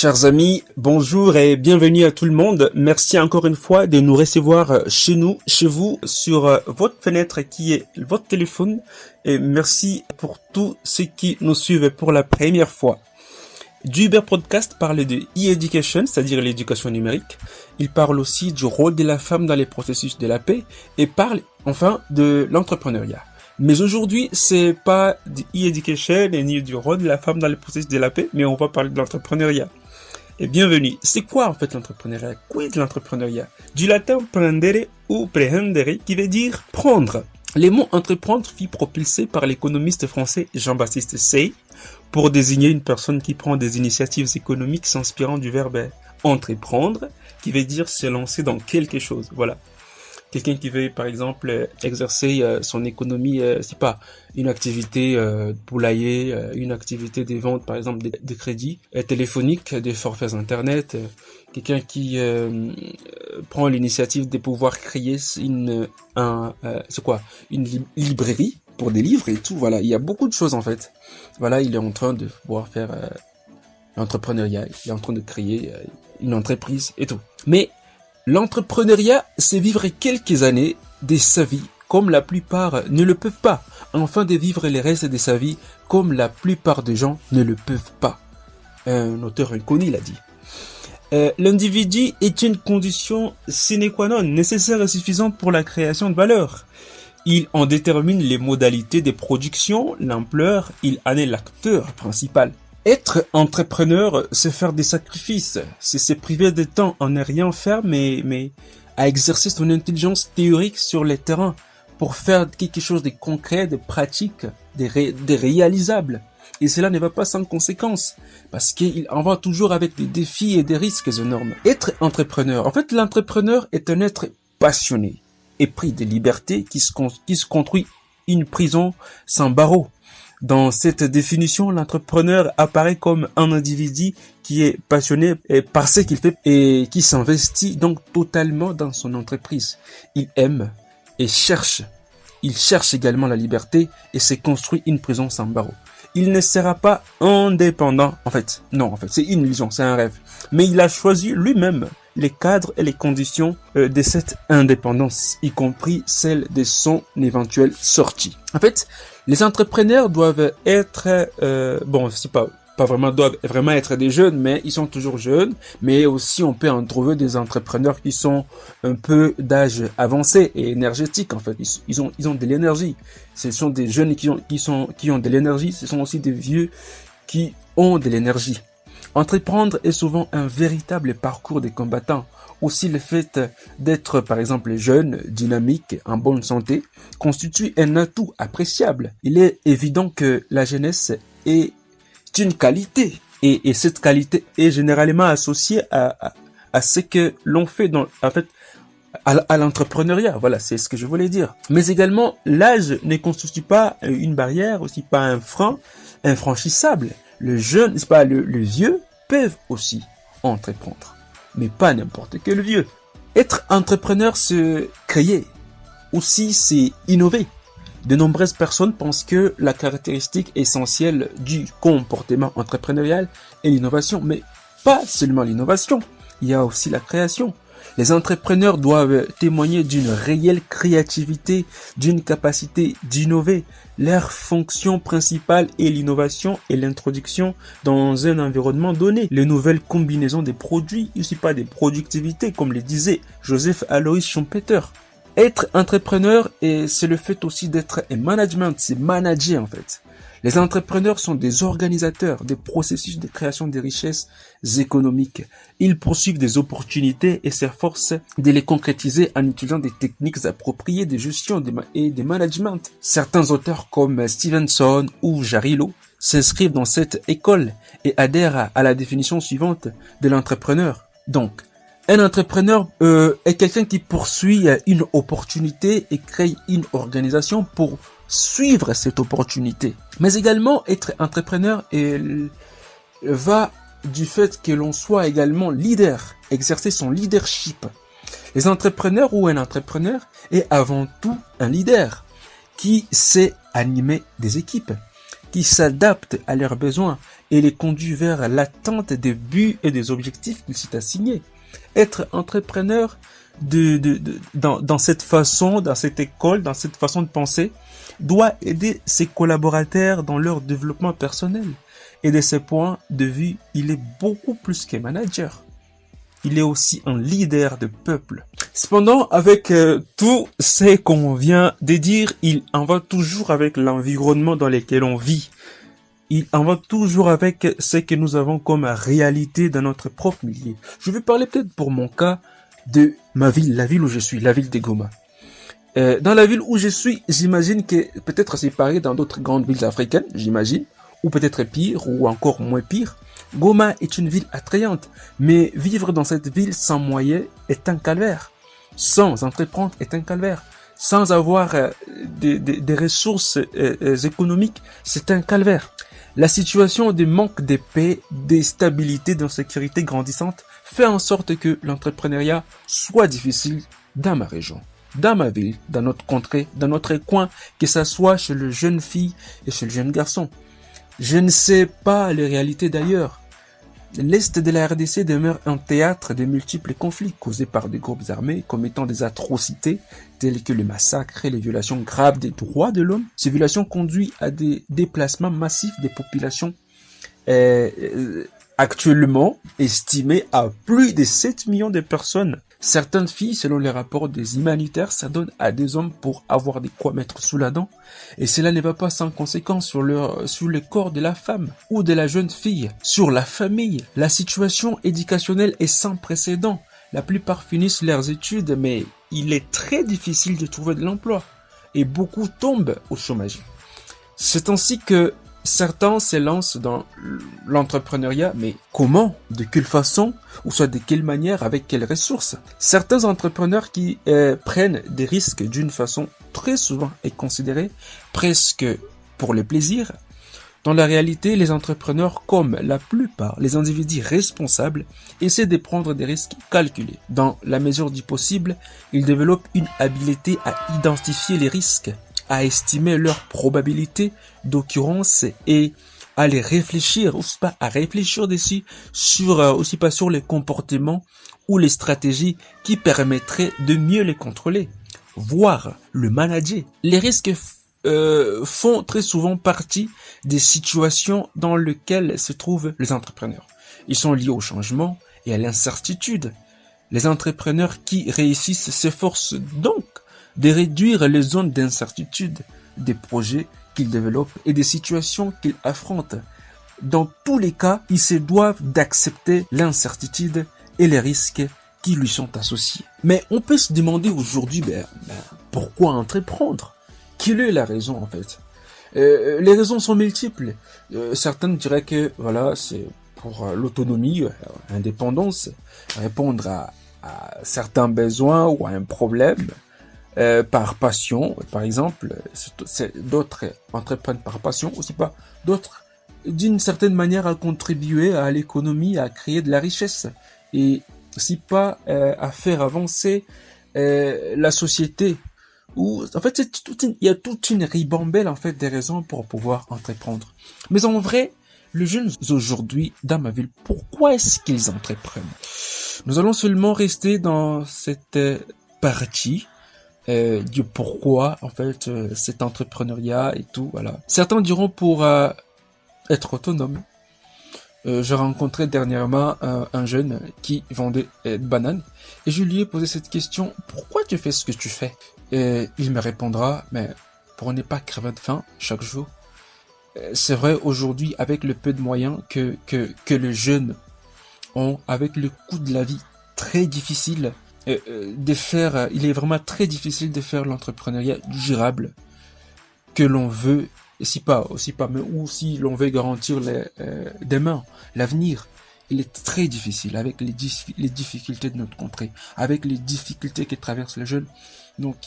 Chers amis, bonjour et bienvenue à tout le monde. Merci encore une fois de nous recevoir chez nous, chez vous, sur votre fenêtre qui est votre téléphone. Et merci pour tous ceux qui nous suivent pour la première fois. Uber Podcast parle de e-education, c'est-à-dire l'éducation numérique. Il parle aussi du rôle de la femme dans les processus de la paix et parle enfin de l'entrepreneuriat. Mais aujourd'hui, c'est pas du e-education ni du rôle de la femme dans les processus de la paix, mais on va parler de l'entrepreneuriat. Et bienvenue. C'est quoi en fait l'entrepreneuriat? Quoi est l'entrepreneuriat? Du latin prendere ou prehendere qui veut dire prendre. Les mots entreprendre fut propulsé par l'économiste français Jean-Baptiste Say pour désigner une personne qui prend des initiatives économiques s'inspirant du verbe entreprendre, qui veut dire se lancer dans quelque chose. Voilà. Quelqu'un qui veut, par exemple, exercer son économie, c'est pas une activité poulailler, une activité des ventes, par exemple, des crédits téléphoniques, des forfaits internet. Quelqu'un qui prend l'initiative de pouvoir créer une librairie pour des livres et tout. Voilà, il y a beaucoup de choses en fait. Voilà, il est en train de pouvoir faire l'entrepreneuriat. Il est en train de créer une entreprise et tout. Mais l'entrepreneuriat, c'est vivre quelques années de sa vie comme la plupart ne le peuvent pas, afin de vivre les restes de sa vie comme la plupart des gens ne le peuvent pas. Un auteur inconnu l'a dit. L'individu est une condition sine qua non, nécessaire et suffisante pour la création de valeur. Il en détermine les modalités de production, l'ampleur, il en est l'acteur principal. Être entrepreneur, c'est faire des sacrifices, c'est se priver de temps en ne rien faire, mais à exercer son intelligence théorique sur le terrain pour faire quelque chose de concret, de pratique, de réalisable. Et cela ne va pas sans conséquences, parce qu'il en va toujours avec des défis et des risques énormes. Être entrepreneur, en fait, l'entrepreneur est un être passionné, épris de liberté qui se construit une prison sans barreaux. Dans cette définition, l'entrepreneur apparaît comme un individu qui est passionné par ce qu'il fait et qui s'investit donc totalement dans son entreprise. Il aime et cherche. Il cherche également la liberté et se construit une prison sans barreaux. Il ne sera pas indépendant. Non, c'est une illusion, c'est un rêve. Mais il a choisi lui-même les cadres et les conditions de cette indépendance, y compris celle de son éventuelle sortie. En fait, les entrepreneurs doivent être, doivent vraiment être des jeunes, mais ils sont toujours jeunes. Mais aussi, on peut en trouver des entrepreneurs qui sont un peu d'âge avancé et énergétique. En fait, ils ont de l'énergie. Ce sont des jeunes qui ont de l'énergie. Ce sont aussi des vieux qui ont de l'énergie. Entreprendre est souvent un véritable parcours des combattants. Aussi, le fait d'être, par exemple, jeune, dynamique, en bonne santé, constitue un atout appréciable. Il est évident que la jeunesse est une qualité. Et cette qualité est généralement associée à ce que l'on fait à l'entrepreneuriat. Voilà, c'est ce que je voulais dire. Mais également, l'âge ne constitue pas une barrière, aussi pas un frein infranchissable. Le jeune, le vieux peuvent aussi entreprendre. Mais pas n'importe quel vieux. Être entrepreneur, c'est créer. Aussi, c'est innover. De nombreuses personnes pensent que la caractéristique essentielle du comportement entrepreneurial est l'innovation. Mais pas seulement l'innovation, il y a aussi la création. Les entrepreneurs doivent témoigner d'une réelle créativité, d'une capacité d'innover. Leur fonction principale est l'innovation et l'introduction dans un environnement donné. Les nouvelles combinaisons des produits, ici pas des productivités, comme le disait Joseph Alois Schumpeter. Être entrepreneur, c'est le fait aussi d'être un management, c'est manager en fait. Les entrepreneurs sont des organisateurs des processus de création de richesses économiques. Ils poursuivent des opportunités et s'efforcent de les concrétiser en utilisant des techniques appropriées de gestion et de management. Certains auteurs comme Stevenson ou Jarillo s'inscrivent dans cette école et adhèrent à la définition suivante de l'entrepreneur. Donc, un entrepreneur est quelqu'un qui poursuit une opportunité et crée une organisation pour suivre cette opportunité. Mais également, être entrepreneur va du fait que l'on soit également leader, exercer son leadership. Les entrepreneurs ou un entrepreneur est avant tout un leader qui sait animer des équipes, qui s'adapte à leurs besoins et les conduit vers l'atteinte des buts et des objectifs qu'ils s'est assignés. Être entrepreneur dans cette façon, dans cette école, dans cette façon de penser, doit aider ses collaborateurs dans leur développement personnel. Et de ce point de vue, il est beaucoup plus qu'un manager. Il est aussi un leader de peuple. Cependant, avec tout ce qu'on vient de dire, il en va toujours avec l'environnement dans lequel on vit. Il en va toujours avec ce que nous avons comme réalité dans notre propre milieu. Je vais parler peut-être pour mon cas de ma ville, la ville où je suis, la ville de Goma. Dans la ville où je suis, j'imagine que peut-être c'est pareil dans d'autres grandes villes africaines, j'imagine, ou peut-être pire, ou encore moins pire. Goma est une ville attrayante, mais vivre dans cette ville sans moyens est un calvaire. Sans entreprendre est un calvaire. Sans avoir des ressources économiques, c'est un calvaire. La situation de manque de paix, de stabilité, d'insécurité grandissante fait en sorte que l'entrepreneuriat soit difficile dans ma région, dans ma ville, dans notre contrée, dans notre coin, que ça soit chez les jeunes filles et chez les jeunes garçons. Je ne sais pas les réalités d'ailleurs. L'Est de la RDC demeure un théâtre de multiples conflits causés par des groupes armés commettant des atrocités telles que les massacres et les violations graves des droits de l'homme. Ces violations conduisent à des déplacements massifs des populations actuellement estimées à plus de 7 millions de personnes. Certaines filles, selon les rapports des humanitaires, s'adonnent à des hommes pour avoir de quoi mettre sous la dent. Et cela ne va pas sans conséquence sur le corps de la femme ou de la jeune fille, sur la famille. La situation éducationnelle est sans précédent. La plupart finissent leurs études, mais il est très difficile de trouver de l'emploi. Et beaucoup tombent au chômage. C'est ainsi que certains se lancent dans l'entrepreneuriat, mais comment? De quelle façon? Ou soit de quelle manière? Avec quelles ressources? Certains entrepreneurs qui prennent des risques d'une façon très souvent est considérée presque pour le plaisir. Dans la réalité, les entrepreneurs, comme la plupart, les individus responsables, essaient de prendre des risques calculés. Dans la mesure du possible, ils développent une habileté à identifier les risques, à estimer leur probabilité d'occurrence et à les réfléchir, aussi pas à réfléchir dessus, aussi pas sur les comportements ou les stratégies qui permettraient de mieux les contrôler, voire le manager. Les risques font très souvent partie des situations dans lesquelles se trouvent les entrepreneurs. Ils sont liés au changement et à l'incertitude. Les entrepreneurs qui réussissent s'efforcent donc de réduire les zones d'incertitude des projets qu'ils développent et des situations qu'ils affrontent. Dans tous les cas, ils se doivent d'accepter l'incertitude et les risques qui lui sont associés. Mais on peut se demander aujourd'hui, pourquoi entreprendre? Quelle est la raison en fait? Les raisons sont multiples. Certains diraient que voilà, c'est pour l'autonomie, l'indépendance, répondre à certains besoins ou à un problème. Par passion, par exemple, d'autres entreprennent par passion, aussi pas d'autres d'une certaine manière à contribuer à l'économie, à créer de la richesse et aussi pas à faire avancer la société. Ou en fait il y a toute une ribambelle en fait des raisons pour pouvoir entreprendre. Mais en vrai, les jeunes aujourd'hui dans ma ville, pourquoi est-ce qu'ils entreprennent? Nous allons seulement rester dans cette partie du pourquoi en fait cet entrepreneuriat et tout, voilà. Certains diront pour être autonome. J'ai rencontré dernièrement un jeune qui vendait des bananes et je lui ai posé cette question: pourquoi tu fais ce que tu fais? Et il me répondra: mais pour ne pas crever de faim chaque jour. C'est vrai aujourd'hui avec le peu de moyens que les jeunes ont, avec le coût de la vie très difficile, il est vraiment très difficile de faire l'entrepreneuriat durable que l'on veut, aussi pas, mais aussi l'on veut garantir demain, l'avenir. Il est très difficile avec les difficultés de notre contrée, avec les difficultés que traversent les jeunes. Donc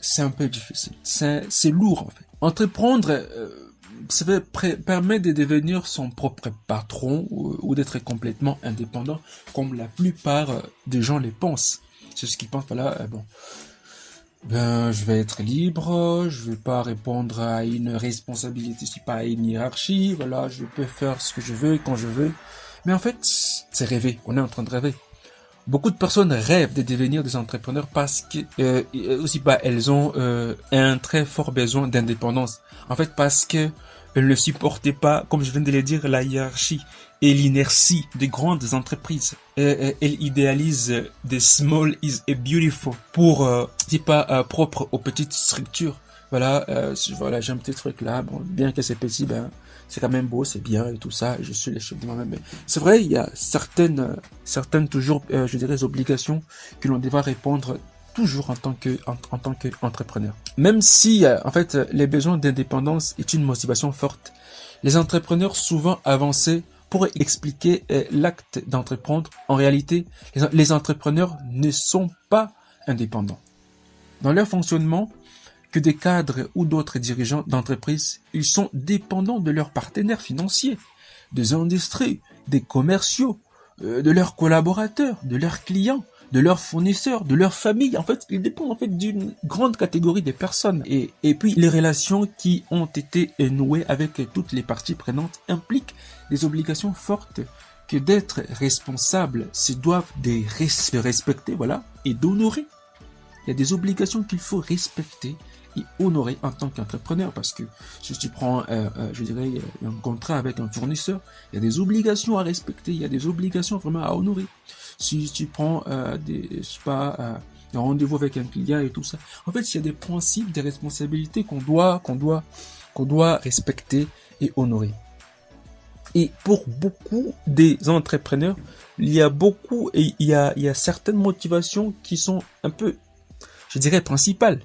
c'est un peu difficile, c'est lourd en fait. Entreprendre, ça permet de devenir son propre patron ou d'être complètement indépendant, comme la plupart des gens le pensent. C'est ce qu'ils pensent, voilà, bon. Ben, je vais être libre, je vais pas répondre à une responsabilité, je suis pas à une hiérarchie, voilà, je peux faire ce que je veux quand je veux. Mais en fait, c'est rêver, on est en train de rêver. Beaucoup de personnes rêvent de devenir des entrepreneurs parce que aussi elles ont un très fort besoin d'indépendance. En fait, parce que elles ne supportaient pas, comme je viens de le dire, la hiérarchie et l'inertie des grandes entreprises. Elles idéalisent des small is a beautiful pour c'est pas propre aux petites structures. Voilà, voilà, j'ai un petit truc là. Bon, bien que c'est petit, ben c'est quand même beau, c'est bien et tout ça. Je suis le chef de moi-même. Mais c'est vrai, il y a certaines toujours, je dirais, obligations que l'on devra répondre toujours en tant qu'entrepreneur. Même si, en fait, les besoins d'indépendance est une motivation forte, les entrepreneurs souvent avancés pourraient expliquer l'acte d'entreprendre. En réalité, les entrepreneurs ne sont pas indépendants. Dans leur fonctionnement, que des cadres ou d'autres dirigeants d'entreprise, ils sont dépendants de leurs partenaires financiers, des industries, des commerciaux, de leurs collaborateurs, de leurs clients, de leurs fournisseurs, de leur famille. En fait, ils dépendent en fait d'une grande catégorie de personnes. Et puis, les relations qui ont été nouées avec toutes les parties prenantes impliquent des obligations fortes que d'être responsables se doivent de respecter, voilà, et d'honorer. Il y a des obligations qu'il faut respecter et honorer en tant qu'entrepreneur, parce que si tu prends, je dirais, un contrat avec un fournisseur, il y a des obligations à respecter, il y a des obligations vraiment à honorer. Si tu prends je sais pas, un rendez-vous avec un client et tout ça, en fait, il y a des principes, des responsabilités qu'on doit respecter et honorer. Et pour beaucoup des entrepreneurs, il y a certaines motivations qui sont un peu, je dirais, principales.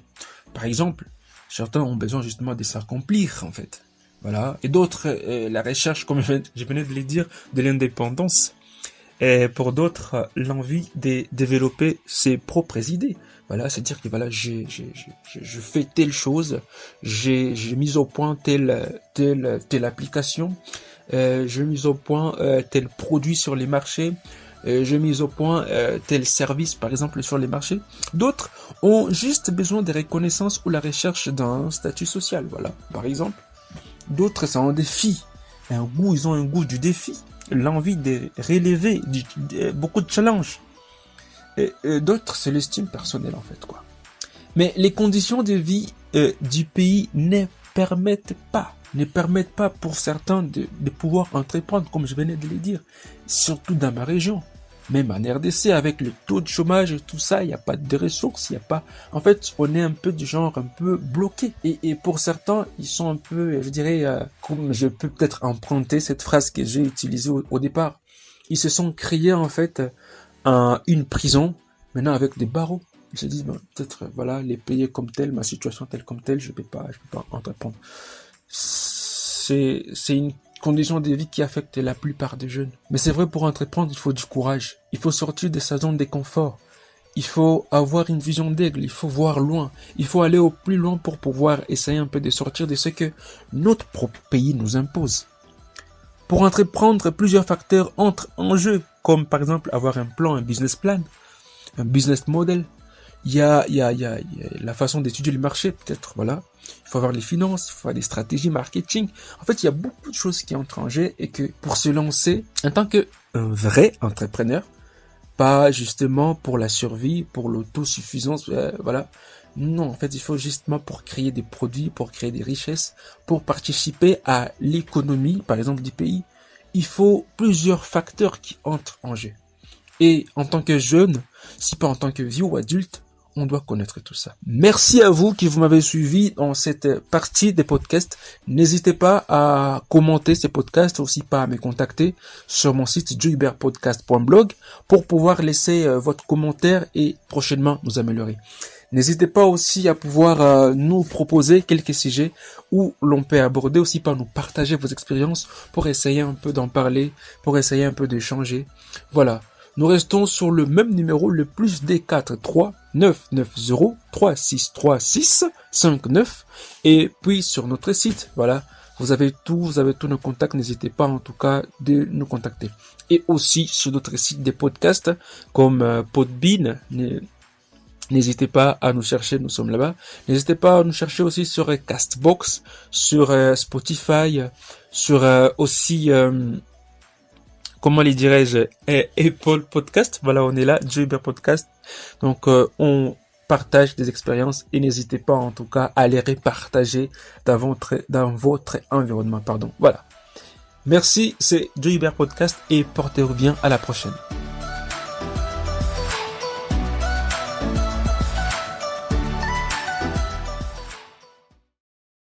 Par exemple, certains ont besoin justement de s'accomplir, en fait. Voilà. Et d'autres, la recherche, comme je venais de le dire, de l'indépendance. Et pour d'autres, l'envie de développer ses propres idées. Voilà, c'est-à-dire que voilà, je fais telle chose, j'ai mis au point telle application, j'ai mis au point tel produit sur les marchés, j'ai mis au point tel service par exemple sur les marchés. D'autres ont juste besoin de reconnaissance ou la recherche d'un statut social, voilà, par exemple. D'autres, c'est un défi, ils ont un goût du défi, l'envie de relever beaucoup de challenges. Et d'autres, c'est l'estime personnelle en fait, quoi. Mais les conditions de vie du pays ne permettent pas pour certains de pouvoir entreprendre, comme je venais de le dire, surtout dans ma région. Même en RDC, avec le taux de chômage et tout ça, il n'y a pas de ressources, il n'y a pas... En fait, on est un peu du genre un peu bloqué. Et pour certains, ils sont un peu, je dirais, comme je peux peut-être emprunter cette phrase que j'ai utilisée au départ. Ils se sont créés en fait une prison, maintenant avec des barreaux. Ils se disent, ben, peut-être, voilà, les payer comme tel, ma situation telle comme telle, je peux pas entreprendre. C'est une condition de vie qui affecte la plupart des jeunes. Mais c'est vrai, pour entreprendre, il faut du courage. Il faut sortir de sa zone de confort. Il faut avoir une vision d'aigle. Il faut voir loin. Il faut aller au plus loin pour pouvoir essayer un peu de sortir de ce que notre propre pays nous impose. Pour entreprendre, plusieurs facteurs entrent en jeu, comme par exemple avoir un plan, un business plan, un business model. Il y a la façon d'étudier le marché, peut-être, voilà. Il faut avoir les finances, il faut avoir des stratégies marketing. En fait, il y a beaucoup de choses qui entrent en jeu et que pour se lancer en tant qu'un vrai entrepreneur, pas justement pour la survie, pour l'autosuffisance, voilà. Non, en fait, il faut justement pour créer des produits, pour créer des richesses, pour participer à l'économie, par exemple, du pays. Il faut plusieurs facteurs qui entrent en jeu. Et en tant que jeune, si pas en tant que vieux ou adulte, on doit connaître tout ça. Merci à vous qui vous m'avez suivi dans cette partie des podcasts. N'hésitez pas à commenter ces podcasts, aussi pas à me contacter sur mon site joybertpodcast.blog pour pouvoir laisser votre commentaire et prochainement nous améliorer. N'hésitez pas aussi à pouvoir nous proposer quelques sujets où l'on peut aborder, aussi par nous partager vos expériences pour essayer un peu d'en parler, pour essayer un peu d'échanger. Voilà. Nous restons sur le même numéro, le plus D4 990 3636 59 et puis sur notre site, voilà, vous avez tous nos contacts, n'hésitez pas en tout cas de nous contacter. Et aussi sur d'autres sites des podcasts comme Podbean, N'hésitez pas à nous chercher, nous sommes là-bas. N'hésitez pas à nous chercher aussi sur Castbox, sur Spotify, sur aussi, comment les dirais-je, Apple Podcast. Voilà, on est là, Joe Hubert Podcast. Donc, on partage des expériences et n'hésitez pas en tout cas à les repartager dans votre environnement. Pardon. Voilà. Merci, c'est Joe Hubert Podcast et portez-vous bien, à la prochaine.